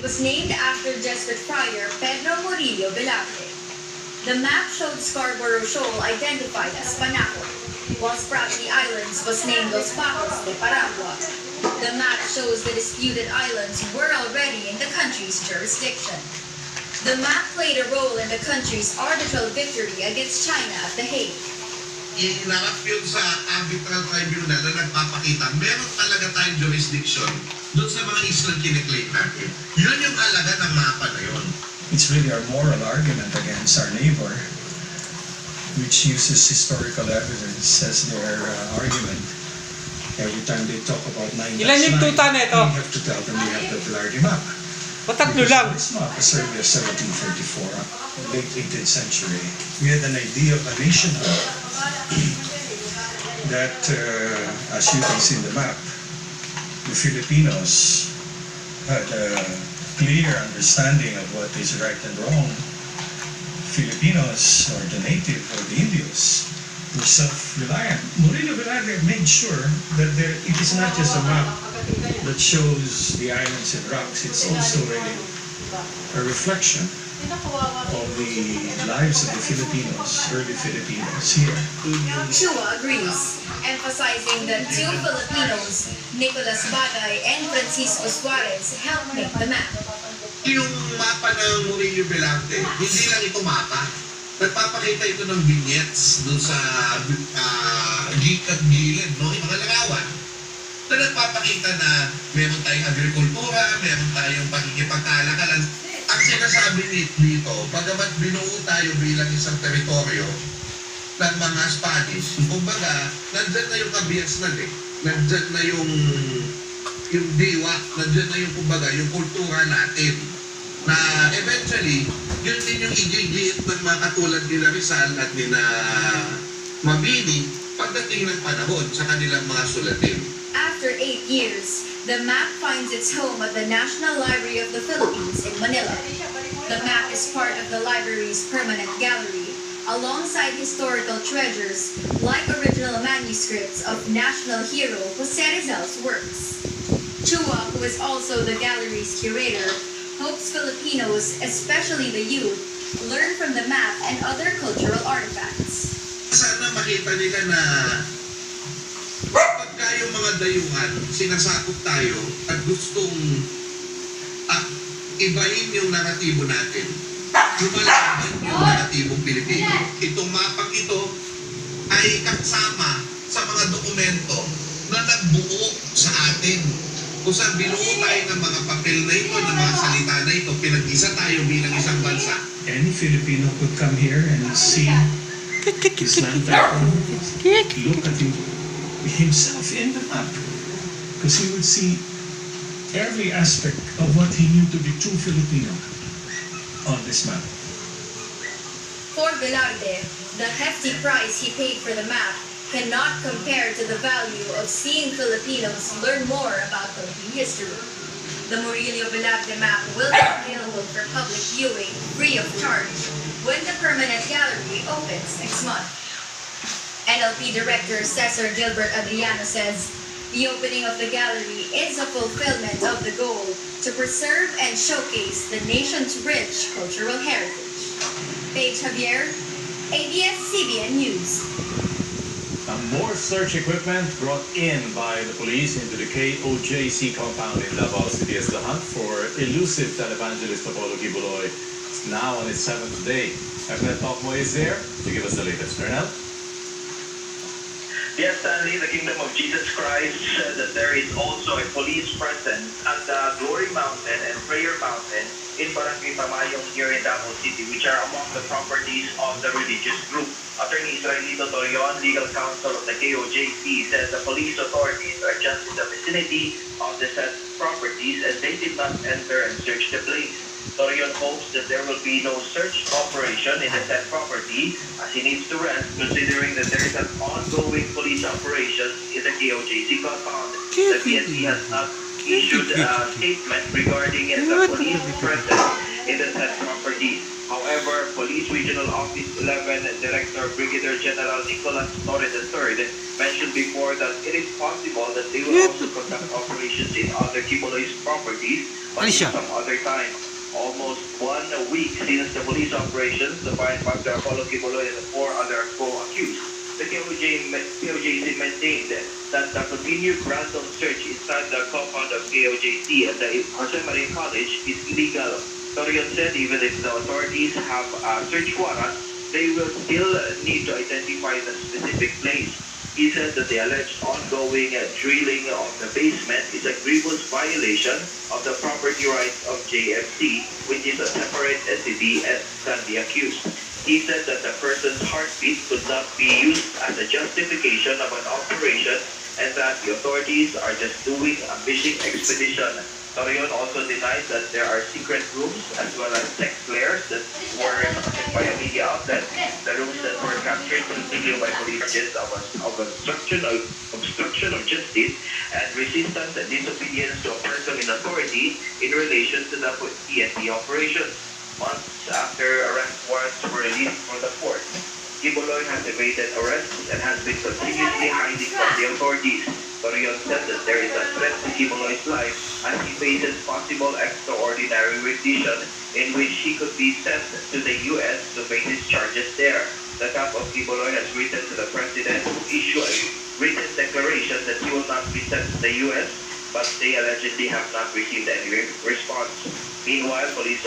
was named after Jesuit friar Pedro Murillo Velarde. The map showed Scarborough Shoal identified as Panaco, while Spratly Islands was named Los Pacos de Paragua. The map shows the disputed islands were already in the country's jurisdiction. The map played a role in the country's arbitral victory against China at The Hague. Inarap yun sa arbitral tribunal na nagpapakita meron talaga tayong jurisdiction doon sa mga islang kiniklaim natin. Yun yung halaga ng mapa na yun. It's really our moral argument against our neighbor, which uses historical evidence as their argument. Every time they talk about 9-9, we have to tell them we have the Velarde map. Patatlo lang. This map is early as 1734, late 18th century. We had an idea of a nation that, as you can see in the map, the Filipinos had a clear understanding of what is right and wrong. Filipinos, or the native, or the Indios, were self-reliant. Murillo Velarde made sure that it is not just a map that shows the islands and rocks, it's also a reflection of the lives of the Filipinos, early Filipinos here. Chua agrees, emphasizing that two Filipinos, Nicolas Bagay and Francisco Suarez, helped make the map. Yung mapa ng Murillo Velarde, hindi lang ito mapa. Nagpapakita ito ng vignettes doon sa gilid, no? Yung mga larawan. Na nagpapakita na meron tayong agrikultura, meron tayong pakikipagkalakalan. Ang sinasabi dito, bagamat binuo tayo bilang isang teritoryo ng mga Spanish, kumbaga, nandyan na yung kabiasnan eh. Nandyan na yung diwa, nandyan na yung kumbaga, yung kultura natin. Na eventually, yun din yung igigit ng mga katulad nila Rizal at nila Mabini pagdating ng panahon sa kanilang mga sulatin. After 8 years, the map finds its home at the National Library of the Philippines in Manila. The map is part of the library's permanent gallery, alongside historical treasures like original manuscripts of national hero Jose Rizal's works. Chua, who is also the gallery's curator, hopes Filipinos, especially the youth, learn from the map and other cultural artifacts. Sana makita nila na pagka yung mga dayuhan, sinasakop tayo at gustong ibahin yung naratibo natin, lumalaban yung naratibong Pilipino. Itong mapang ito ay kasama sa mga dokumento na nagbuo sa atin. Kung saan binuo tayo ng mga papel na ito, ng mga salita na ito, pinag-isa tayo bilang isang bansa. Any Filipino could come here and see his land background, look at himself in the map, because he would see every aspect of what he knew to be true Filipino on this map. For Velarde, the hefty price he paid for the map cannot compare to the value of seeing Filipinos learn more about Philippine history. The Murillo Velarde map will be available for public viewing free of charge when the permanent gallery opens next month. NLP Director Cesar Gilbert Adriano says the opening of the gallery is a fulfillment of the goal to preserve and showcase the nation's rich cultural heritage. Paige Javier, ABS-CBN News. More search equipment brought in by the police into the KOJC compound in Davao City as the hunt for elusive televangelist Apollo Kibuloy is now on its 7th day. Ernel Tokmo is there to give us the latest. Ernel? Yes, Stanley, the Kingdom of Jesus Christ said that there is also a police presence at the Glory Mountain and Prayer Mountain in Barangay Pamayong here in Davao City, which are among the properties of the religious group. Attorney Israelito Torion, legal counsel of the KOJC, said the police authorities are just in the vicinity of the said properties and they did not enter and search the place. Torion hopes that there will be no search operation in the said property as he needs to rest, considering that there is an ongoing police operation in the KOJC compound. The PNP has not issued a statement regarding the police presence in the said property. However, Police Regional Office 11 Director Brigadier General Nicolas Torres III mentioned before that it is possible that they will also conduct operations in other Kibuloy's properties But some other time, almost 1 week since the police operations to find Dr. Apollo Kibuloy and the 4 other co-accused, the KOJC maintained that the continued random search inside the compound of KOJC at the Jose Maria College is illegal. Torion said even if the authorities have a search warrant, they will still need to identify the specific place. He said that the alleged ongoing drilling of the basement is a grievous violation of the property rights of JFC, which is a separate entity than the accused. He said that the person's heartbeat could not be used as a justification of an operation and that the authorities are just doing a fishing expedition. Torion also denied that there are secret rooms as well as sex flares that were reported by a media outlet. The rooms that were captured continue by police charges of obstruction of justice and resistance and disobedience to a person in authority in relation to the PNP operations. Months after arrest warrants were released for the court, Kibuloy has evaded arrest and has been continuously hiding from the authorities. Torion said that there is a threat to Kibuloy's life as he faces possible extraordinary rendition in which he could be sent to the U.S. to face his charges there. The camp of Kibuloy has written to the president who issued a written declaration that he will not be sent to the U.S., but they allegedly have not received any response. Meanwhile, police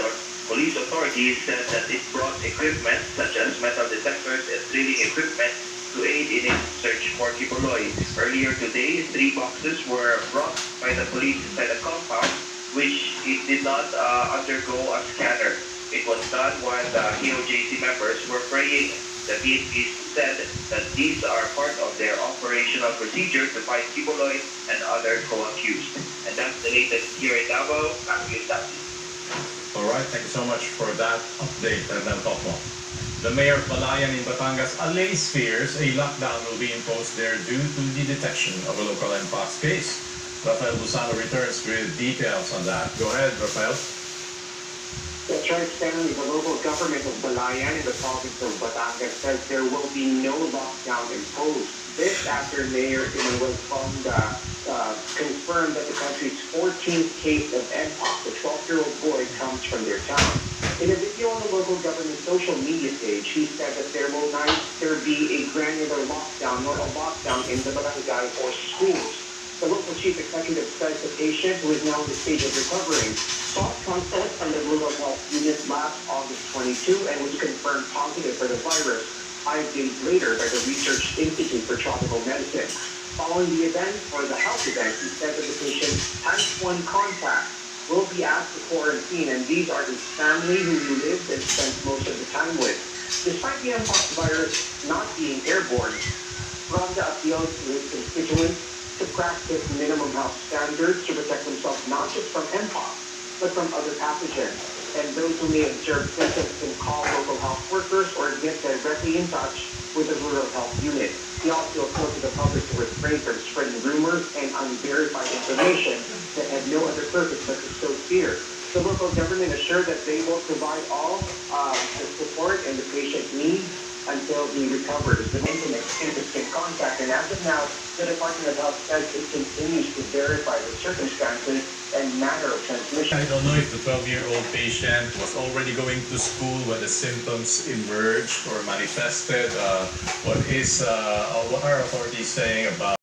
authorities said that it brought equipment such as metal detectors and drilling equipment to aid in its search for Kibuloy. Earlier today, 3 boxes were brought by the police inside the compound, which it did not undergo a scanner. It was done while the KOJC members were praying. The PNP said that these are part of their operational procedure to find Kibuloy and other co-accused. And that's the latest here in Davao. I'm Yusati. All right, thank you so much for that update, Ernel Tokmo. The mayor of Balayan in Batangas allays fears a lockdown will be imposed there due to the detection of a local Mpox case. Rafael Busano returns with details on that. Go ahead, Rafael. That's right, Stanley. The local government of Balayan in the province of Batangas says there will be no lockdown imposed. This after Mayor Emmanuel Fonda confirmed that the country's 14th case of Mpox, a 12-year-old boy, comes from their town. In a video on the local government social media page, he said that there will neither be a granular lockdown nor a lockdown in the barangay or schools. The local chief executive says the patient, who is now in the stage of recovering, sought consult from the rural health unit last August 22 and was confirmed positive for the virus 5 days later by the Research Institute for Tropical Medicine. Following the event, or the health event, he said that the patient's type 1 contact will be asked to quarantine, and these are his family who he lived and spent most of the time with. Despite the Mpox virus not being airborne, Fonda appeals to his constituents to practice minimum health standards to protect themselves not just from Mpox, but from other pathogens. And those who may observe symptoms can call local health workers or get directly in touch with the rural health unit. He also appealed to the public to refrain from spreading rumors and unverified information that had no other purpose but to sow fear. The local government assured that they will provide all the support and the patient needs until he recovers. The maintenance in contact, and as of now, the Department of Health says it continues to verify the circumstances and manner of transmission. I don't know if the 12-year-old patient was already going to school when the symptoms emerged or manifested. What are authorities saying about